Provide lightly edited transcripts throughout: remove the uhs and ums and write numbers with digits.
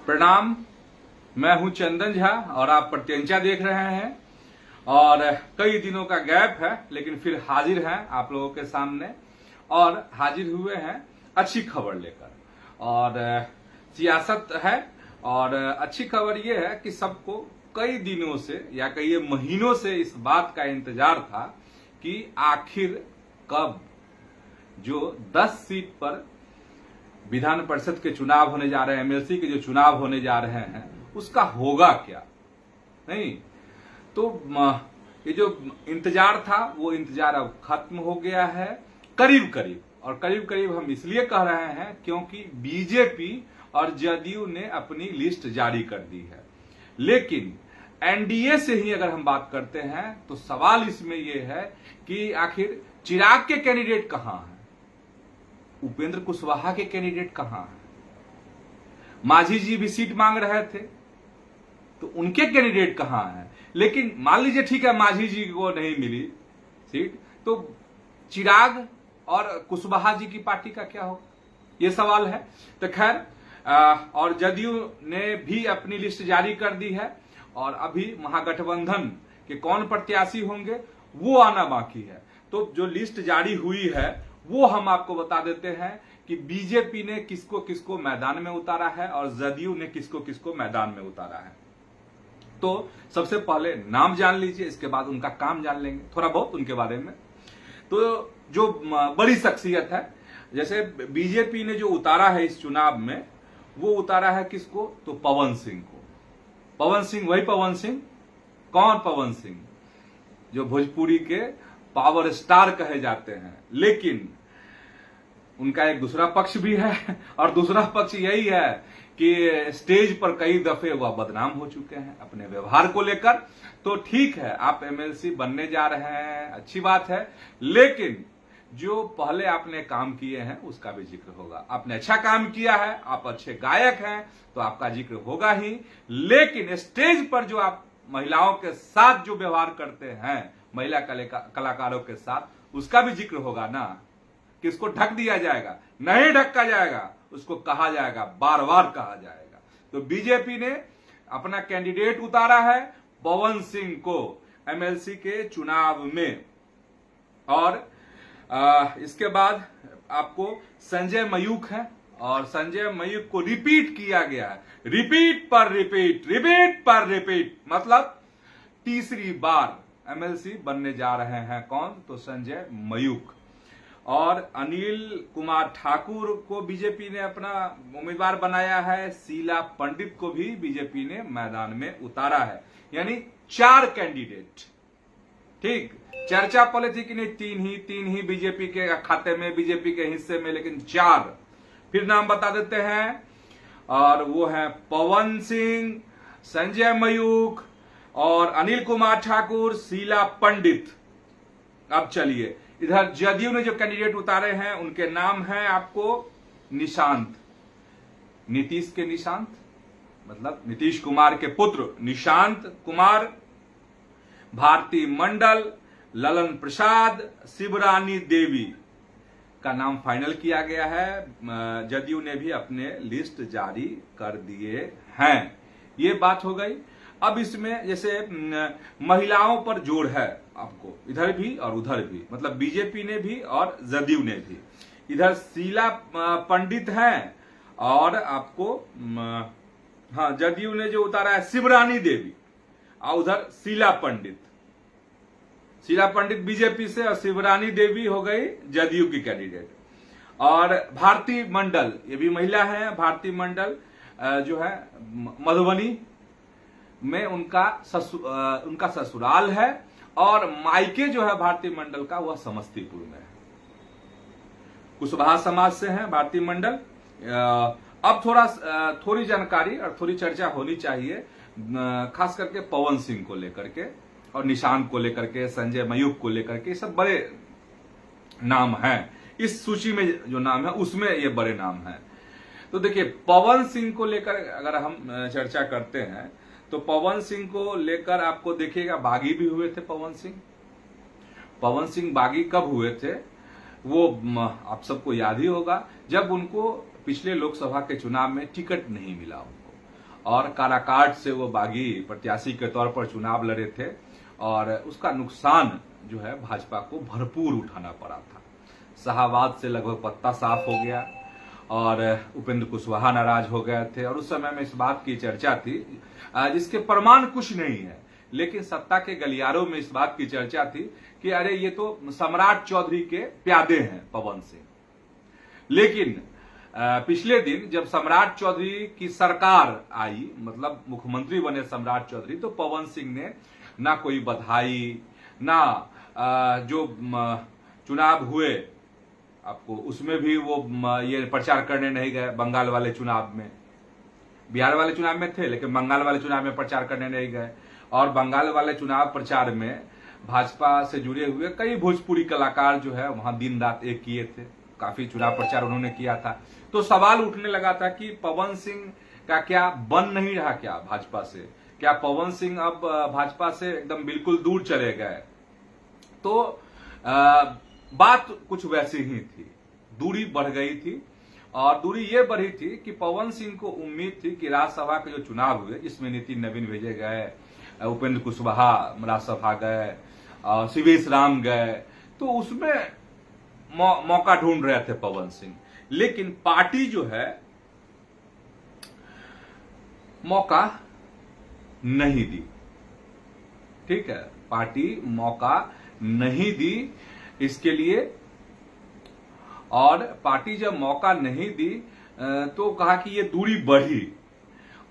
प्रणाम। मैं हूं चंदन झा और आप प्रत्यंचा देख रहे हैं। और कई दिनों का गैप है, लेकिन फिर हाजिर हैं आप लोगों के सामने और हाजिर हुए हैं अच्छी खबर लेकर। और सियासत है और अच्छी खबर यह है कि सबको कई दिनों से या कई महीनों से इस बात का इंतजार था कि आखिर कब जो 10 सीट पर विधान परिषद के चुनाव होने जा रहे हैं, एमएलसी के जो चुनाव होने जा रहे हैं, उसका होगा क्या। नहीं तो ये जो इंतजार था वो इंतजार अब खत्म हो गया है करीब करीब। और करीब करीब हम इसलिए कह रहे हैं क्योंकि बीजेपी और जदयू ने अपनी लिस्ट जारी कर दी है। लेकिन एनडीए से ही अगर हम बात करते हैं तो सवाल इसमें यह है कि आखिर चिराग के कैंडिडेट कहां हैं, उपेंद्र कुशवाहा के कैंडिडेट कहां हैं। मांझी जी भी सीट मांग रहे थे तो उनके कैंडिडेट कहां हैं। लेकिन मान लीजिए ठीक है, मांझी जी को नहीं मिली सीट, तो चिराग और कुशवाहा जी की पार्टी का क्या होगा, ये सवाल है। तो खैर, और जदयू ने भी अपनी लिस्ट जारी कर दी है और अभी महागठबंधन के कौन प्रत्याशी होंगे वो आना बाकी है। तो जो लिस्ट जारी हुई है वो हम आपको बता देते हैं कि बीजेपी ने किसको किसको मैदान में उतारा है और जदयू ने किसको किसको मैदान में उतारा है। तो सबसे पहले नाम जान लीजिए, इसके बाद उनका काम जान लेंगे थोड़ा बहुत उनके बारे में। तो जो बड़ी शख्सियत है, जैसे बीजेपी ने जो उतारा है इस चुनाव में, वो उतारा है किसको, तो पवन सिंह को। पवन सिंह, वही पवन सिंह, कौन पवन सिंह, जो भोजपुरी के पावर स्टार कहे जाते हैं। लेकिन उनका एक दूसरा पक्ष भी है और दूसरा पक्ष यही है कि स्टेज पर कई दफे वह बदनाम हो चुके हैं अपने व्यवहार को लेकर। तो ठीक है, आप एमएलसी बनने जा रहे हैं, अच्छी बात है, लेकिन जो पहले आपने काम किए हैं उसका भी जिक्र होगा। आपने अच्छा काम किया है, आप अच्छे गायक हैं तो आपका जिक्र होगा ही। लेकिन स्टेज पर जो आप महिलाओं के साथ जो व्यवहार करते हैं, महिला कलाकारों के साथ, उसका भी जिक्र होगा ना। कि उसको ढक दिया जाएगा, नहीं ढका जाएगा, उसको कहा जाएगा, बार बार कहा जाएगा। तो बीजेपी ने अपना कैंडिडेट उतारा है पवन सिंह को एमएलसी के चुनाव में। और इसके बाद आपको संजय मयूख है और संजय मयूख को रिपीट किया गया है, रिपीट पर रिपीट, रिपीट पर रिपीट, मतलब तीसरी बार एमएलसी बनने जा रहे हैं कौन, तो संजय मयूख। और अनिल कुमार ठाकुर को बीजेपी ने अपना उम्मीदवार बनाया है, शीला पंडित को भी बीजेपी ने मैदान में उतारा है। यानी 4 कैंडिडेट। ठीक, चर्चा पहले थी कि नहीं तीन ही बीजेपी के खाते में, बीजेपी के हिस्से में, लेकिन 4 फिर नाम बता देते हैं। और वो है पवन सिंह, संजय मयूख और अनिल कुमार ठाकुर, शीला पंडित। अब चलिए, इधर जदयू ने जो कैंडिडेट उतारे हैं उनके नाम हैं आपको निशांत, नीतीश के निशांत, मतलब नीतीश कुमार के पुत्र निशांत कुमार, भारती मंडल, ललन प्रसाद, शिवरानी देवी का नाम फाइनल किया गया है। जदयू ने भी अपने लिस्ट जारी कर दिए हैं। ये बात हो गई। अब इसमें जैसे महिलाओं पर जोर है आपको, इधर भी और उधर भी, मतलब बीजेपी ने भी और जदयू ने भी। इधर शीला पंडित हैं और आपको हाँ, जदयू ने जो उतारा है शिवरानी देवी और उधर शीला पंडित। शीला पंडित बीजेपी से और शिवरानी देवी हो गई जदयू की कैंडिडेट। और भारती मंडल, ये भी महिला है। भारती मंडल जो है मधुबनी में उनका ससुराल है और मायके जो है भारती मंडल का वह समस्तीपुर में है। कुशवाहा समाज से है भारती मंडल। अब थोड़ी जानकारी और थोड़ी चर्चा होनी चाहिए, खास करके पवन सिंह को लेकर के और निशांत को लेकर के, संजय मयूख को लेकर के। सब बड़े नाम हैं इस सूची में, जो नाम है उसमें ये बड़े नाम हैं। तो देखिए, पवन सिंह को लेकर अगर हम चर्चा करते हैं तो पवन सिंह को लेकर आपको देखिएगा, बागी भी हुए थे पवन सिंह। पवन सिंह बागी कब हुए थे वो आप सबको याद ही होगा, जब उनको पिछले लोकसभा के चुनाव में टिकट नहीं मिला उनको। और काराकाट से वो बागी प्रत्याशी के तौर पर चुनाव लड़े थे और उसका नुकसान जो है भाजपा को भरपूर उठाना पड़ा था। शाहाबाद से लगभग पत्ता साफ हो गया और उपेंद्र कुशवाहा नाराज हो गए थे और उस समय में इस बात की चर्चा थी जिसके प्रमाण कुछ नहीं है, लेकिन सत्ता के गलियारों में इस बात की चर्चा थी कि अरे ये तो सम्राट चौधरी के प्यादे हैं पवन सिंह। लेकिन पिछले दिन जब सम्राट चौधरी की सरकार आई, मतलब मुख्यमंत्री बने सम्राट चौधरी, तो पवन सिंह ने ना कोई बधाई ना जो चुनाव हुए आपको उसमें भी वो ये प्रचार करने नहीं गए। बंगाल वाले चुनाव में, बिहार वाले चुनाव में थे लेकिन बंगाल वाले चुनाव में प्रचार करने नहीं गए। और बंगाल वाले चुनाव प्रचार में भाजपा से जुड़े हुए कई भोजपुरी कलाकार जो है वहां दिन रात एक किए थे, काफी चुनाव प्रचार उन्होंने किया था। तो सवाल उठने लगा था कि पवन सिंह का क्या बन नहीं रहा क्या भाजपा से, क्या पवन सिंह अब भाजपा से एकदम बिल्कुल दूर चले गए। तो बात कुछ वैसी ही थी, दूरी बढ़ गई थी और दूरी ये बढ़ी थी कि पवन सिंह को उम्मीद थी कि राज्यसभा के जो चुनाव हुए जिसमें नितिन नवीन भेजे गए, उपेंद्र कुशवाहा राज्यसभा गए, शिवेश राम गए, तो उसमें मौका ढूंढ रहे थे पवन सिंह। लेकिन पार्टी जो है मौका नहीं दी, ठीक है, पार्टी मौका नहीं दी इसके लिए। और पार्टी जब मौका नहीं दी तो कहा कि ये दूरी बढ़ी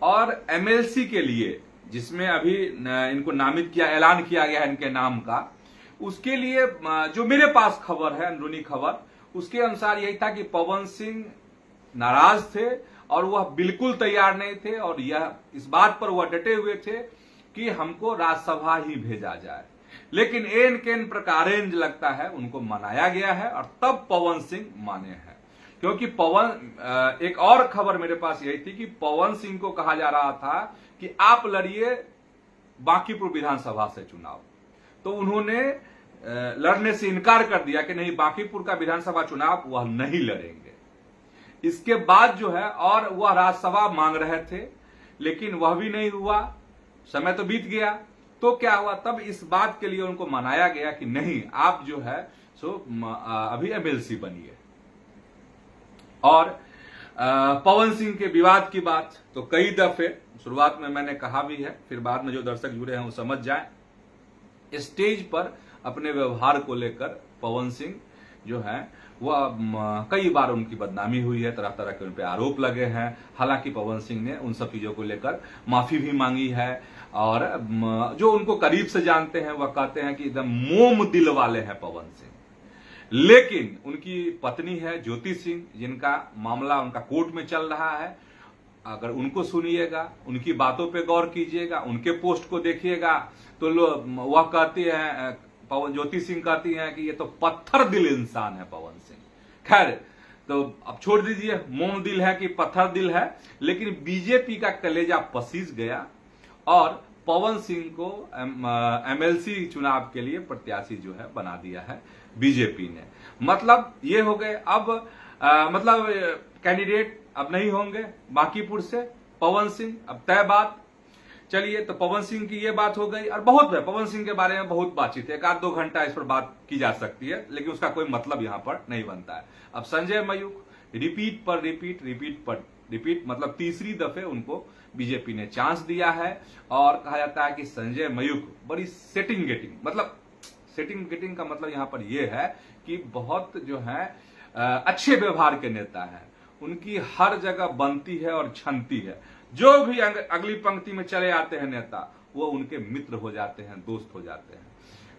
और एमएलसी के लिए, जिसमें अभी इनको नामित किया, ऐलान किया गया है इनके नाम का, उसके लिए जो मेरे पास खबर है, अंदरूनी खबर, उसके अनुसार यही था कि पवन सिंह नाराज थे और वह बिल्कुल तैयार नहीं थे और यह इस बात पर वह डटे हुए थे कि हमको राज्यसभा ही भेजा जाए। लेकिन एन केन प्रकारेंज लगता है उनको मनाया गया है और तब पवन सिंह माने हैं। क्योंकि पवन, एक और खबर मेरे पास यही थी कि पवन सिंह को कहा जा रहा था कि आप लड़िए बांकीपुर विधानसभा से चुनाव, तो उन्होंने लड़ने से इनकार कर दिया कि नहीं, बांकीपुर का विधानसभा चुनाव वह नहीं लड़ेंगे। इसके बाद जो है और वह राज्यसभा मांग रहे थे लेकिन वह भी नहीं हुआ, समय तो बीत गया। तो क्या हुआ, तब इस बात के लिए उनको मनाया गया कि नहीं, आप जो है सो अभी एमएलसी बनिए। और पवन सिंह के विवाद की बात तो कई दफे शुरुआत में मैंने कहा भी है, फिर बाद में जो दर्शक जुड़े हैं वो समझ जाए। स्टेज पर अपने व्यवहार को लेकर पवन सिंह जो है वह कई बार उनकी बदनामी हुई है, तरह तरह के उन पर आरोप लगे हैं। हालांकि पवन सिंह ने उन सब चीजों को लेकर माफी भी मांगी है और जो उनको करीब से जानते हैं वह कहते हैं कि एकदम मोम दिल वाले हैं पवन सिंह। लेकिन उनकी पत्नी है ज्योति सिंह, जिनका मामला उनका कोर्ट में चल रहा है, अगर उनको सुनिएगा, उनकी बातों पे गौर कीजिएगा, उनके पोस्ट को देखिएगा तो वह कहती है, ज्योति सिंह कहती हैं कि ये तो पत्थर दिल इंसान है पवन सिंह। खैर, तो अब छोड़ दीजिए मोम दिल है कि पत्थर दिल है, लेकिन बीजेपी का कलेजा पसीज गया और पवन सिंह को एमएलसी चुनाव के लिए प्रत्याशी जो है बना दिया है बीजेपी ने। मतलब ये हो गए अब मतलब कैंडिडेट अब नहीं होंगे बांकीपुर से पवन सिंह, अब तय बात। चलिए, तो पवन सिंह की ये बात हो गई और बहुत है, पवन सिंह के बारे में बहुत बातचीत है, एक आध दो घंटा इस पर बात की जा सकती है, लेकिन उसका कोई मतलब यहां पर नहीं बनता है। अब संजय मयूख रिपीट पर रिपीट मतलब तीसरी दफे उनको बीजेपी ने चांस दिया है और कहा जाता है कि संजय मयूख बड़ी सेटिंग गेटिंग का मतलब यहां पर यह है कि बहुत जो है अच्छे व्यवहार के नेता है, उनकी हर जगह बनती है और छनती है। जो भी अगली पंक्ति में चले आते हैं नेता, वो उनके मित्र हो जाते हैं, दोस्त हो जाते हैं।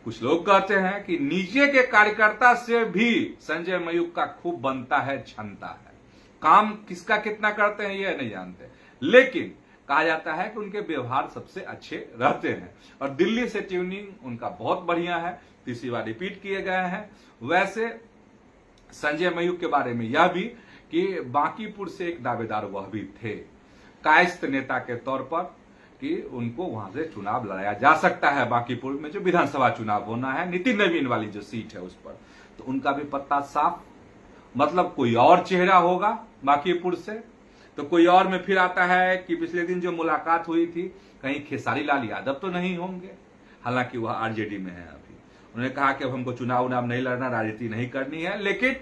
कुछ लोग कहते हैं कि नीचे के कार्यकर्ता से भी संजय मयूख का खूब बनता है, छनता है। काम किसका कितना करते हैं ये नहीं जानते, लेकिन कहा जाता है कि उनके व्यवहार सबसे अच्छे रहते हैं और दिल्ली से ट्यूनिंग उनका बहुत बढ़िया है, तीसरी बार रिपीट किए गए हैं। वैसे संजय मयूख के बारे में यह भी कि बांकीपुर से एक दावेदार वह भी थे कायस्थ नेता के तौर पर कि उनको वहां से चुनाव लड़ाया जा सकता है, बांकीपुर में जो विधानसभा चुनाव होना है, नितिन नवीन वाली जो सीट है उस पर, तो उनका भी पत्ता साफ, मतलब कोई और चेहरा होगा बांकीपुर से। तो कोई और में फिर आता है कि पिछले दिन जो मुलाकात हुई थी, कहीं खेसारी लाल यादव तो नहीं होंगे, हालांकि वह आरजेडी में है अभी। उन्होंने कहा कि अब हमको चुनाव नहीं लड़ना, राजनीति नहीं करनी है, लेकिन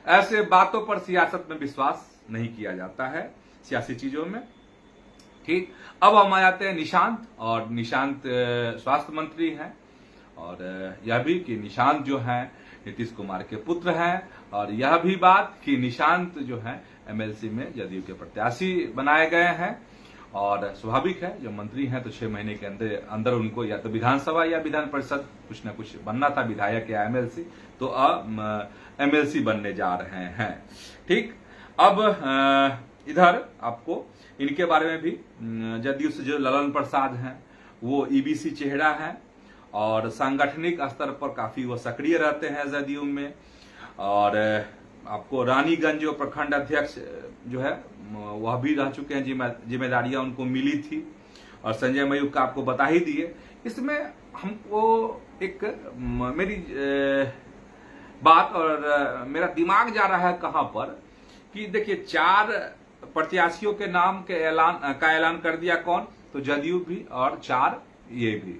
ऐसे बातों पर सियासत में विश्वास नहीं किया जाता है, सियासी चीजों में। ठीक, अब हम आ जाते हैं निशांत, और निशांत स्वास्थ्य मंत्री हैं, और यह भी कि निशांत जो है नीतीश कुमार के पुत्र हैं, और यह भी बात कि निशांत जो है एमएलसी में जदयू के प्रत्याशी बनाए गए हैं। और स्वाभाविक है, जो मंत्री हैं तो 6 महीने के अंदर उनको या तो विधानसभा या विधान परिषद कुछ ना कुछ बनना था, विधायक या एमएलसी, तो अब एमएलसी बनने जा रहे हैं। ठीक, अब इधर आपको इनके बारे में भी, जदयू से जो ललन प्रसाद हैं वो ईबीसी चेहरा है, और सांगठनिक स्तर पर काफी वो सक्रिय रहते हैं जदयू में। और आपको रानीगंज जो प्रखंड अध्यक्ष जो है वह भी रह चुके हैं, जिम्मेदारियां उनको मिली थी, और संजय मयूख का आपको बता ही दिए। इसमें हमको एक मेरी बात और मेरा दिमाग जा रहा है कहां पर, कि देखिए 4 प्रत्याशियों के नाम के ऐलान कर दिया, कौन, तो जदयू भी और 4 ये भी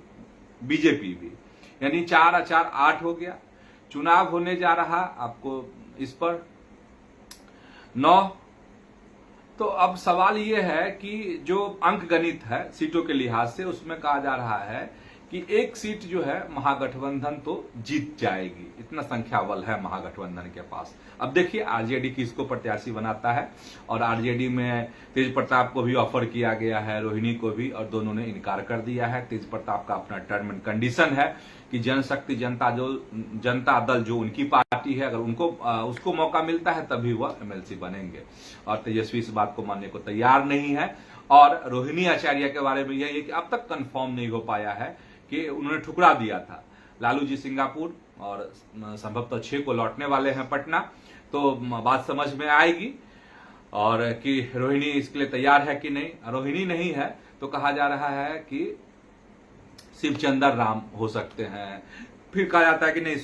बीजेपी भी, यानी 4 और 4 8 हो गया। चुनाव होने जा रहा आपको इस पर 9। तो अब सवाल ये है कि जो अंक गणित है सीटों के लिहाज से, उसमें कहा जा रहा है कि एक सीट जो है महागठबंधन तो जीत जाएगी, इतना संख्या बल है महागठबंधन के पास। अब देखिए आरजेडी किसको प्रत्याशी बनाता है, और आरजेडी में तेज प्रताप को भी ऑफर किया गया है, रोहिणी को भी, और दोनों ने इनकार कर दिया है। तेज प्रताप का अपना टर्म एंड कंडीशन है कि जनशक्ति जनता दल जो उनकी पार्टी है, अगर उनको उसको मौका मिलता है तभी वह एमएलसी बनेंगे, और तेजस्वी इस बात को मानने को तैयार नहीं है। और रोहिणी आचार्य के बारे में यही है कि अब तक कंफर्म नहीं हो पाया है, कि उन्होंने ठुकरा दिया था। लालू जी सिंगापुर और संभवतः 6 को लौटने वाले हैं पटना, तो बात समझ में आएगी, और कि रोहिणी इसके लिए तैयार है कि नहीं। रोहिणी नहीं है तो कहा जा रहा है कि शिवचंद्र राम हो सकते हैं, फिर कहा जाता है कि नहीं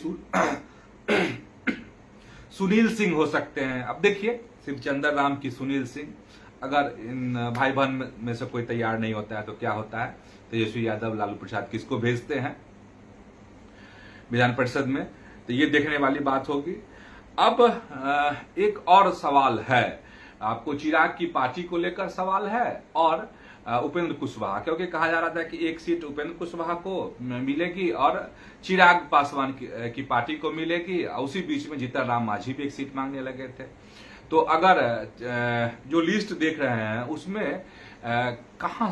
सुनील सिंह हो सकते हैं। अब देखिए शिवचंद्र राम की सुनील सिंह, अगर इन भाई बहन में से कोई तैयार नहीं होता है तो क्या होता है, तेजस्वी यादव लालू प्रसाद किसको भेजते हैं विधान परिषद में, तो ये देखने वाली बात होगी। अब एक और सवाल है, आपको चिराग की पार्टी को लेकर सवाल है, और उपेंद्र कुशवाहा, क्योंकि कहा जा रहा था कि एक सीट उपेंद्र कुशवाहा को मिलेगी और चिराग पासवान की पार्टी को मिलेगी। उसी बीच में जीतन राम मांझी भी एक सीट मांगने लगे थे। तो अगर जो लिस्ट देख रहे हैं उसमें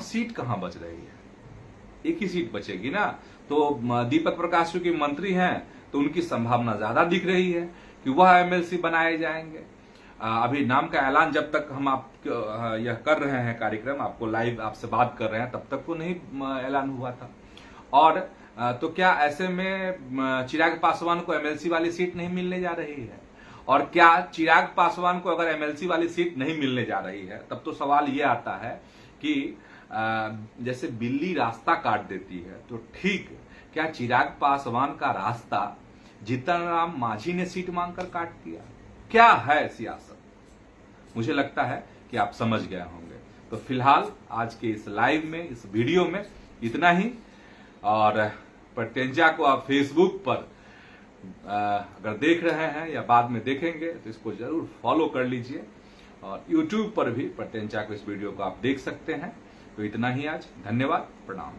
सीट कहां बच रही है, एक ही सीट बचेगी ना। तो दीपक प्रकाश की मंत्री हैं तो उनकी संभावना ज्यादा दिख रही है कि वह एमएलसी बनाए जाएंगे। अभी नाम का ऐलान जब तक हम आप यह कर रहे हैं कार्यक्रम, आपको लाइव आपसे बात कर रहे हैं, तब तक तो नहीं ऐलान हुआ था। और तो क्या ऐसे में चिराग पासवान को एमएलसी वाली सीट नहीं मिलने जा रही है? और क्या चिराग पासवान को अगर एमएलसी वाली सीट नहीं मिलने जा रही है, तब तो सवाल ये आता है कि जैसे बिल्ली रास्ता काट देती है, तो ठीक क्या चिराग पासवान का रास्ता जीतन राम मांझी ने सीट मांगकर काट दिया? क्या है सियासत? मुझे लगता है कि आप समझ गए होंगे। तो फिलहाल आज के इस लाइव में, इस वीडियो में इतना ही। और प्रत्यंचा को आप फेसबुक पर अगर देख रहे हैं या बाद में देखेंगे तो इसको जरूर फॉलो कर लीजिए, और यूट्यूब पर भी प्रत्यंचा को इस वीडियो को आप देख सकते हैं। तो इतना ही आज, धन्यवाद, प्रणाम।